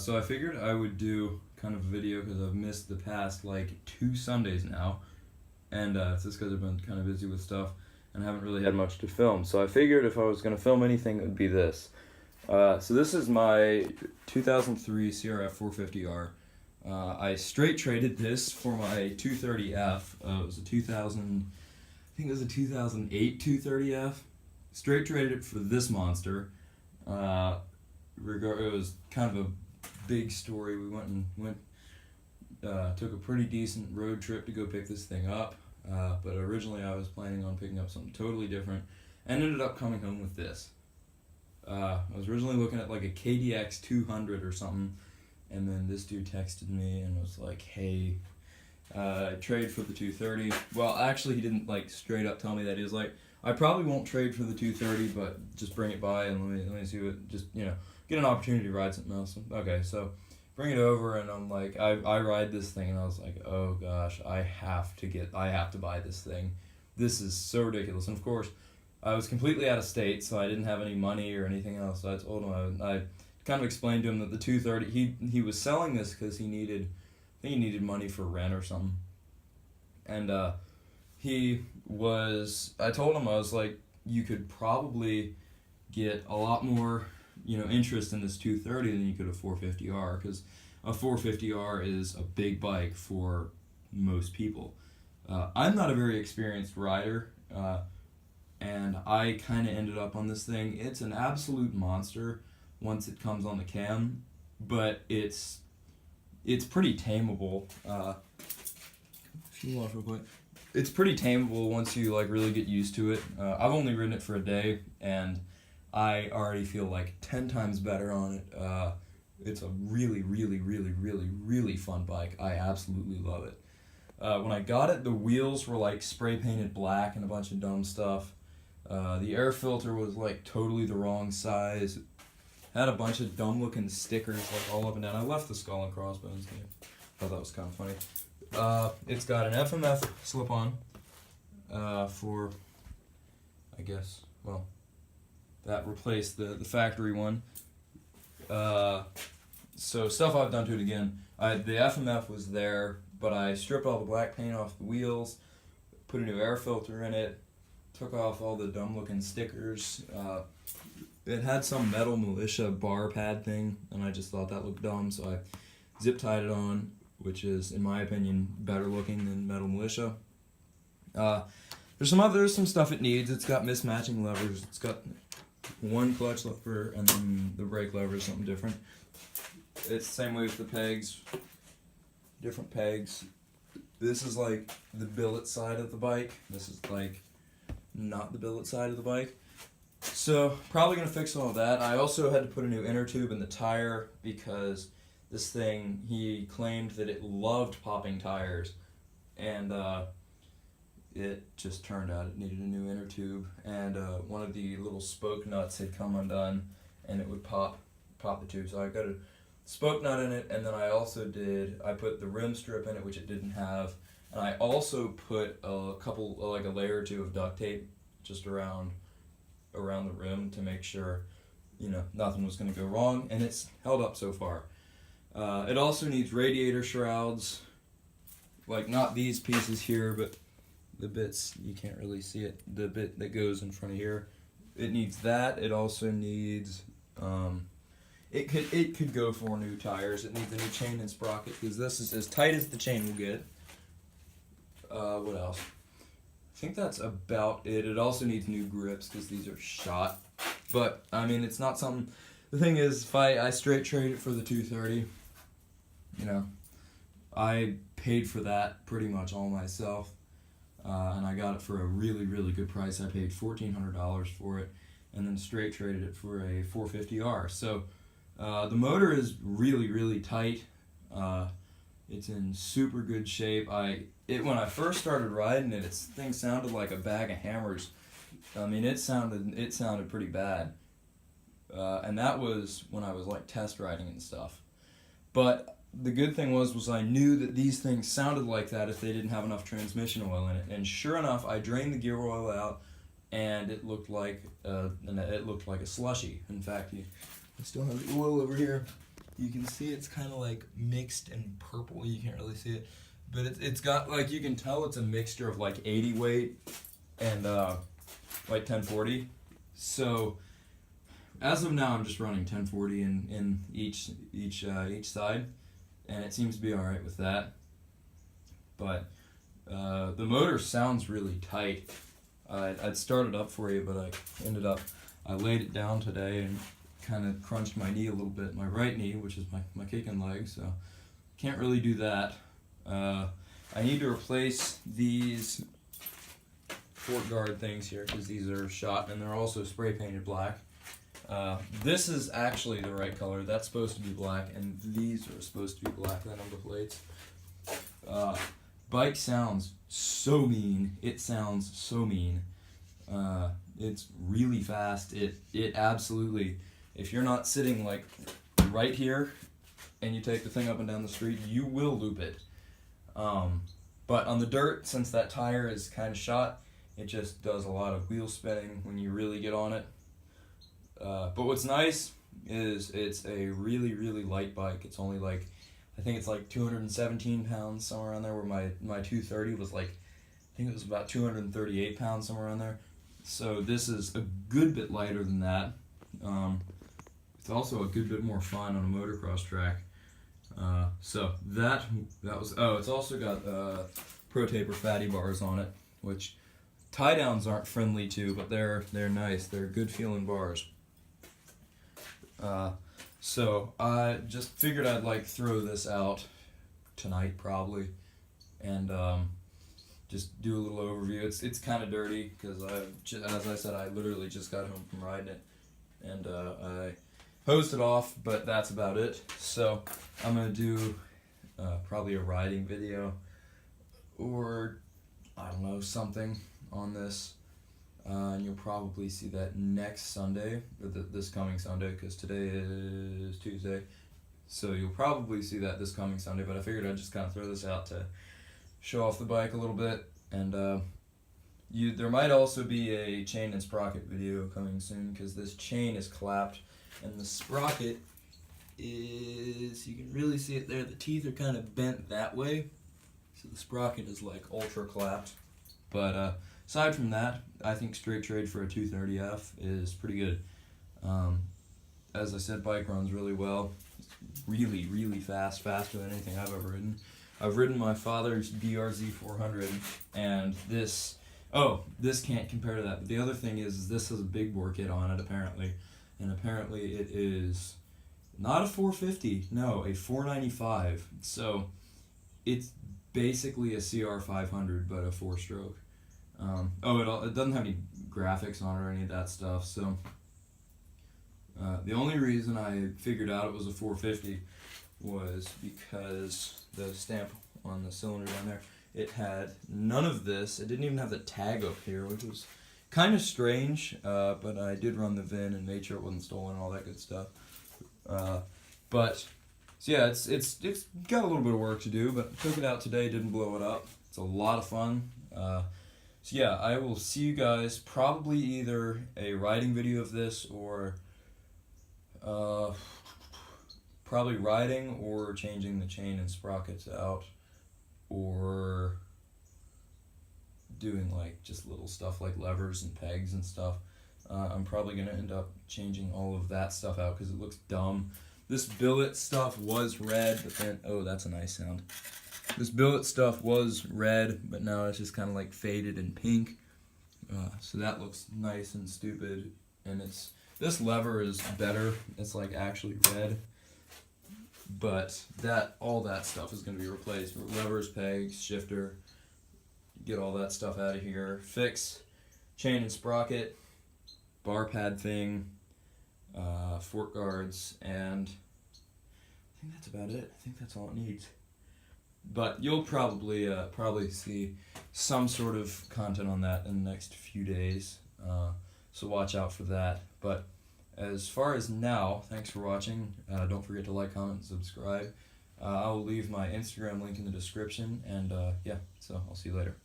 So I figured I would do kind of a video because I've missed the past like 2 Sundays now, and it's just because I've been kind of busy with stuff and haven't really had much to film. So I figured if I was going to film anything, it would be this. So this is my 2003 CRF450R. I straight traded this for my 230F. It was a 2008 230F. Straight traded it for this monster. It was kind of a big story. We took a pretty decent road trip to go pick this thing up. But originally I was planning on picking up something totally different, and ended up coming home with this. I was originally looking at like a KDX 200 or something, and then this dude texted me and was like, hey, trade for the 230. Well, actually he didn't like straight up tell me that. He was like, I probably won't trade for the 230, but just bring it by and let me see what, just, you know, get an opportunity to ride something else. Okay, so bring it over, and I'm like, I ride this thing, and I was like, oh gosh, I have to buy this thing. This is so ridiculous. And of course, I was completely out of state, so I didn't have any money or anything else. So I told him, I kind of explained to him that the 230, he was selling this because he needed money for rent or something. And I told him, I was like, you could probably get a lot more, you know, interest in this 230 than you could a 450R, because a 450R is a big bike for most people. I'm not a very experienced rider, and I kind of ended up on this thing. It's an absolute monster once it comes on the cam, but it's pretty tameable. If you watch real quick. It's pretty tameable once you like really get used to it. I've only ridden it for a day, and I already feel like 10 times better on it. It's a really, really, really, really, really fun bike. I absolutely love it. When I got it, the wheels were like spray painted black and a bunch of dumb stuff. The air filter was like totally the wrong size. Had a bunch of dumb looking stickers like all up and down. I left the skull and crossbones game. Thought that was kind of funny. It's got an FMF slip-on for, I guess, well, that replaced the factory one. So stuff I've done to it again. The FMF was there, but I stripped all the black paint off the wheels, put a new air filter in it, took off all the dumb looking stickers. It had some metal militia bar pad thing, and I just thought that looked dumb, so I zip tied it on, which is, in my opinion, better looking than metal militia. There's some stuff it needs. It's got mismatching levers. It's got one clutch lever, and then the brake lever is something different. It's the same way with the pegs. Different pegs. This is like the billet side of the bike. This is like not the billet side of the bike. So probably gonna fix all that. I also had to put a new inner tube in the tire because this thing, he claimed that it loved popping tires, and it just turned out it needed a new inner tube, and one of the little spoke nuts had come undone, and it would pop the tube. So I got a spoke nut in it, and then I put the rim strip in it, which it didn't have, and I also put a layer or two of duct tape just around the rim to make sure, you know, nothing was going to go wrong, and it's held up so far. It also needs radiator shrouds, like not these pieces here, but the bits, you can't really see it, the bit that goes in front of here. It needs that. It also needs, it could go for new tires. It needs a new chain and sprocket, because this is as tight as the chain will get. What else? I think that's about it. It also needs new grips, because these are shot. But, I mean, it's not something, the thing is, if I straight trade it for the 230, you know, I paid for that pretty much all myself, and I got it for a really, really good price. I paid $1,400 for it, and then straight traded it for a 450R. So the motor is really, really tight. It's in super good shape. When I first started riding it, this thing sounded like a bag of hammers. I mean, it sounded pretty bad, and that was when I was like test riding and stuff. But the good thing was I knew that these things sounded like that if they didn't have enough transmission oil in it. And sure enough, I drained the gear oil out, and it looked like a slushy. In fact, I still have the oil over here. You can see it's kind of like mixed and purple. You can't really see it, but it's got like, you can tell it's a mixture of like 80 weight and like 1040. So as of now, I'm just running 1040 in each side, and it seems to be all right with that. But the motor sounds really tight. I'd start it up for you, but I laid it down today and kind of crunched my knee a little bit, my right knee, which is my kicking leg, so can't really do that. I need to replace these fort guard things here because these are shot and they're also spray painted black. This is actually the right color. That's supposed to be black, and these are supposed to be black, the number plates. Bike sounds so mean. It sounds so mean. It's really fast. It absolutely, if you're not sitting like right here and you take the thing up and down the street, you will loop it. But on the dirt, since that tire is kind of shot, it just does a lot of wheel spinning when you really get on it. But what's nice is it's a really, really light bike. It's only like, I think it's like 217 pounds, somewhere around there, where my 230 was like, I think it was about 238 pounds, somewhere around there. So this is a good bit lighter than that. It's also a good bit more fun on a motocross track. So that was, oh, it's also got Pro Taper fatty bars on it, which tie downs aren't friendly to, but they're nice. They're good feeling bars. So I just figured I'd like throw this out tonight probably, and just do a little overview. It's kind of dirty because as I said, I literally just got home from riding it, and I hosed it off, but that's about it. So I'm gonna do probably a riding video, or I don't know, something on this. And you'll probably see that next Sunday, or this coming Sunday, because today is Tuesday. So you'll probably see that this coming Sunday, but I figured I'd just kind of throw this out to show off the bike a little bit. And there might also be a chain and sprocket video coming soon, because this chain is clapped, and the sprocket is, you can really see it there, the teeth are kind of bent that way, so the sprocket is like ultra clapped. But aside from that, I think straight trade for a 230F is pretty good. As I said, bike runs really well. It's really, really fast, faster than anything I've ever ridden. I've ridden my father's BRZ 400, and this can't compare to that. But the other thing is this has a big bore kit on it, apparently. And apparently it is not a 450, no, a 495. So it's basically a CR500, but a 4-stroke. It doesn't have any graphics on it or any of that stuff, so the only reason I figured out it was a 450 was because the stamp on the cylinder down there, it had none of this. It didn't even have the tag up here, which was kind of strange, but I did run the VIN and made sure it wasn't stolen and all that good stuff. So yeah, it's got a little bit of work to do, but I took it out today, didn't blow it up. It's a lot of fun. So yeah, I will see you guys probably either a riding video of this, or probably riding or changing the chain and sprockets out, or doing like just little stuff like levers and pegs and stuff. I'm probably going to end up changing all of that stuff out because it looks dumb. This billet stuff was red, but then, oh, that's a nice sound. This billet stuff was red, but now it's just kind of like faded and pink. So that looks nice and stupid. And this lever is better. It's like actually red. But all that stuff is going to be replaced. Levers, pegs, shifter. Get all that stuff out of here. Fix chain and sprocket, bar pad thing, fork guards, and I think that's about it. I think that's all it needs. But you'll probably see some sort of content on that in the next few days, so watch out for that. But as far as now, thanks for watching. Don't forget to like, comment, and subscribe. I will leave my Instagram link in the description, and yeah, so I'll see you later.